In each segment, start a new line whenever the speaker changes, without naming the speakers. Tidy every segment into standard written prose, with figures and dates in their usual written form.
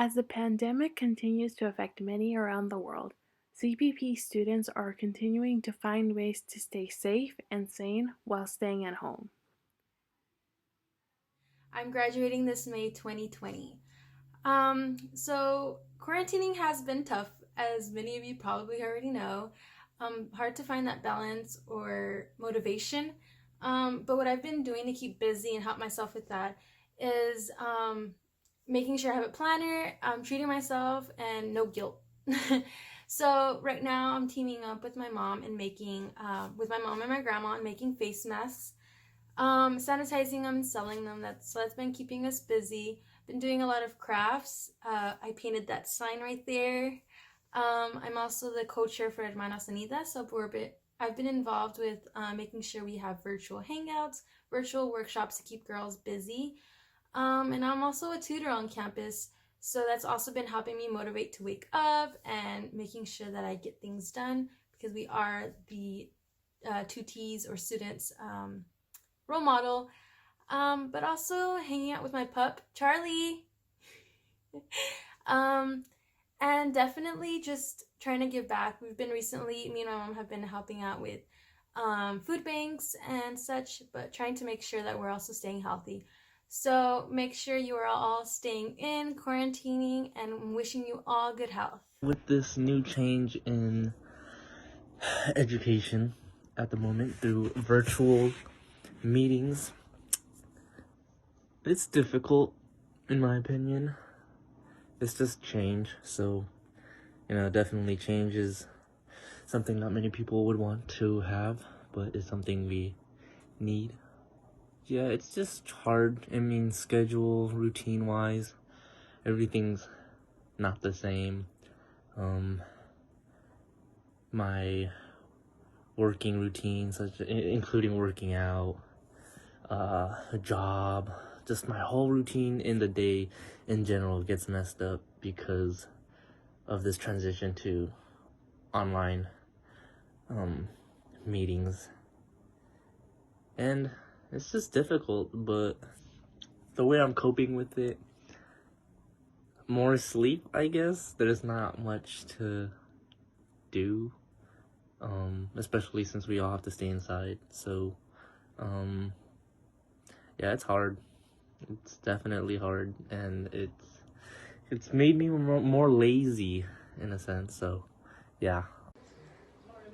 As the pandemic continues to affect many around the world, CPP students are continuing to find ways to stay safe and sane while staying at home.
I'm graduating this May 2020. So quarantining has been tough, as many of you probably already know. Hard to find that balance or motivation. But what I've been doing to keep busy and help myself with that is making sure I have a planner, treating myself, and no guilt. So right now I'm teaming up with my mom and with my mom and my grandma and making face masks, sanitizing them, selling them. That's been keeping us busy. Been doing a lot of crafts. I painted that sign right there. I'm also the co-chair for Hermanas Unidas, so I've been involved with making sure we have virtual hangouts, virtual workshops to keep girls busy. And I'm also a tutor on campus, so that's also been helping me motivate to wake up and making sure that I get things done because we are the tutees or students role model. But also hanging out with my pup, Charlie. um, and definitely just trying to give back. Me and my mom have been helping out with food banks and such, but trying to make sure that we're also staying healthy. So make sure you are all staying in, quarantining, and wishing you all good health.
With this new change in education at the moment through virtual meetings, it's difficult in my opinion. It's just change, so definitely change is something not many people would want to have, but it's something we need. Yeah, it's just hard. I mean, schedule, routine wise, everything's not the same. My working routine, including working out, a job, just my whole routine in the day in general gets messed up because of this transition to online meetings. And it's just difficult, but the way I'm coping with it, more sleep, I guess. There's not much to do, especially since we all have to stay inside. So, yeah, it's hard. It's definitely hard, and it's made me more lazy in a sense. So, yeah.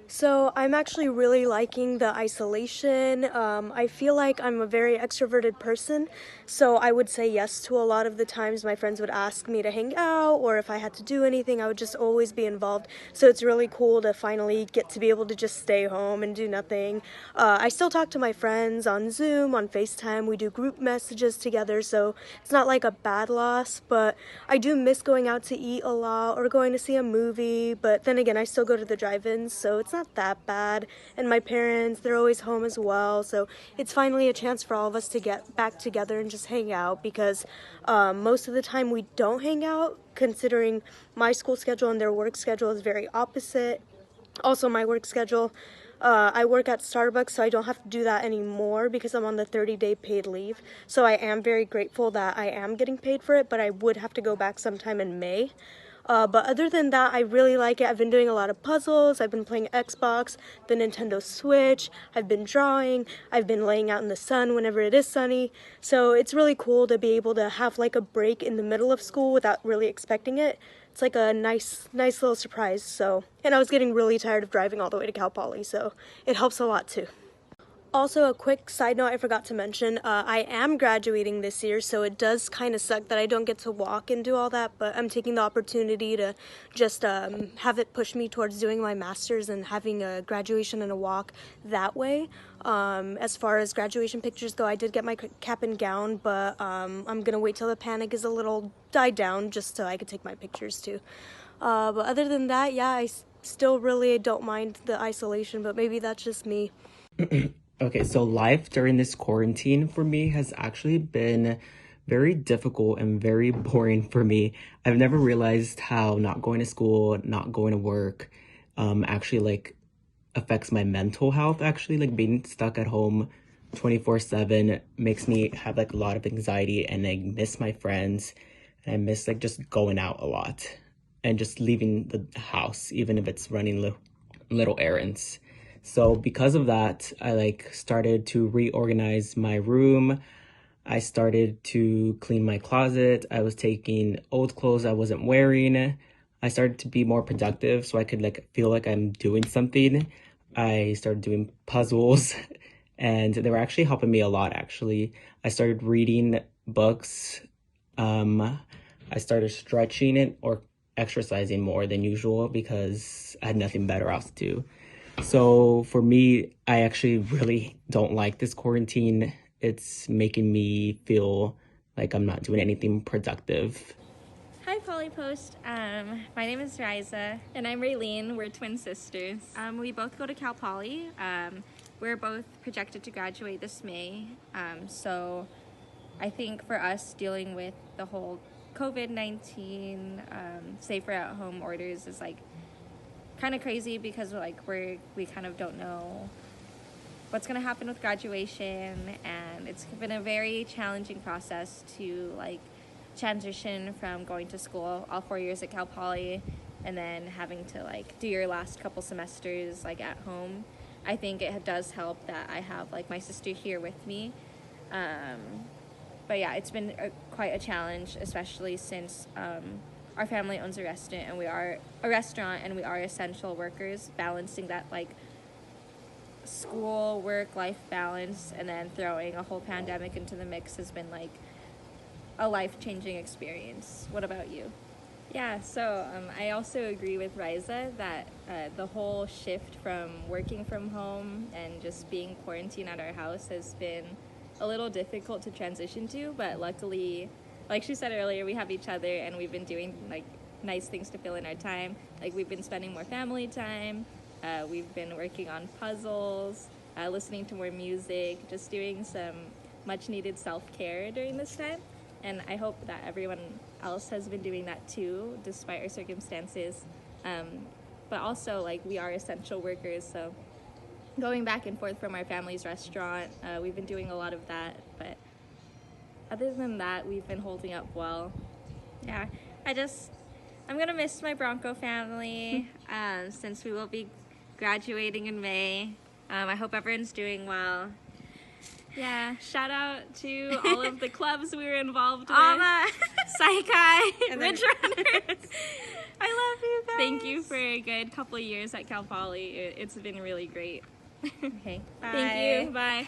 So I'm actually really liking the isolation. I feel like I'm a very extroverted person, so I would say yes to a lot of the times my friends would ask me to hang out, or if I had to do anything, I would just always be involved. So it's really cool to finally get to be able to just stay home and do nothing. I still talk to my friends on Zoom, on FaceTime. We do group messages together, so it's not like a bad loss, but I do miss going out to eat a lot or going to see a movie, but then again, I still go to the drive-ins, so it's not that bad. And my parents, they're always home as well, so it's finally a chance for all of us to get back together and just hang out because most of the time we don't hang out, considering my school schedule and their work schedule is very opposite. Also, my work schedule, I work at Starbucks, so I don't have to do that anymore because I'm on the 30-day paid leave. So I am very grateful that I am getting paid for it, but I would have to go back sometime in May. But other than that, I really like it. I've been doing a lot of puzzles. I've been playing Xbox, the Nintendo Switch. I've been drawing. I've been laying out in the sun whenever it is sunny. So it's really cool to be able to have like a break in the middle of school without really expecting it. It's like a nice little surprise. So, and I was getting really tired of driving all the way to Cal Poly, so it helps a lot too. Also, a quick side note I forgot to mention, I am graduating this year, so it does kind of suck that I don't get to walk and do all that, but I'm taking the opportunity to just have it push me towards doing my master's and having a graduation and a walk that way. As far as graduation pictures go, I did get my cap and gown, but I'm going to wait till the panic is a little died down just so I could take my pictures too. But other than that, yeah, still really don't mind the isolation, but maybe that's just me.
Okay, so life during this quarantine for me has actually been very difficult and very boring for me. I've never realized how not going to school, not going to work, actually like affects my mental health. Actually, like being stuck at home 24/7 makes me have like a lot of anxiety, and I miss my friends. And I miss like just going out a lot and just leaving the house, even if it's running little errands. So because of that, I like started to reorganize my room. I started to clean my closet. I was taking old clothes I wasn't wearing. I started to be more productive so I could like feel like I'm doing something. I started doing puzzles and they were actually helping me a lot actually. I started reading books. I started stretching it or exercising more than usual because I had nothing better else to do. So for me, I actually really don't like this quarantine. It's making me feel like I'm not doing anything productive.
Hi, Polypost. My name is Riza.
And I'm Raylene. We're twin sisters.
We both go to Cal Poly. We're both projected to graduate this May. So I think for us dealing with the whole COVID-19 safer at home orders is like kind of crazy because like we kind of don't know what's going to happen with graduation, and it's been a very challenging process to like transition from going to school all 4 years at Cal Poly and then having to like do your last couple semesters like at home. I think it does help that I have like my sister here with me. But yeah, it's been quite a challenge, especially since our family owns a restaurant and we are essential workers. Balancing that like school, work, life balance, and then throwing a whole pandemic into the mix has been like a life-changing experience. What about you?
Yeah, so I also agree with Riza that the whole shift from working from home and just being quarantined at our house has been a little difficult to transition to, but luckily, like she said earlier, we have each other and we've been doing like nice things to fill in our time. Like we've been spending more family time, we've been working on puzzles, listening to more music, just doing some much needed self-care during this time. And I hope that everyone else has been doing that too, despite our circumstances. But also, like, we are essential workers, so going back and forth from our family's restaurant, we've been doing a lot of that. But other than that, we've been holding up well.
Yeah, I'm gonna miss my Bronco family since we will be graduating in May. I hope everyone's doing well.
Yeah, shout out to all of the clubs we were involved with.
Alma, Psychi,
And
Ridge Runners. I love you guys.
Thank you for a good couple of years at Cal Poly. It's been really great.
Okay, bye.
Thank you. Bye.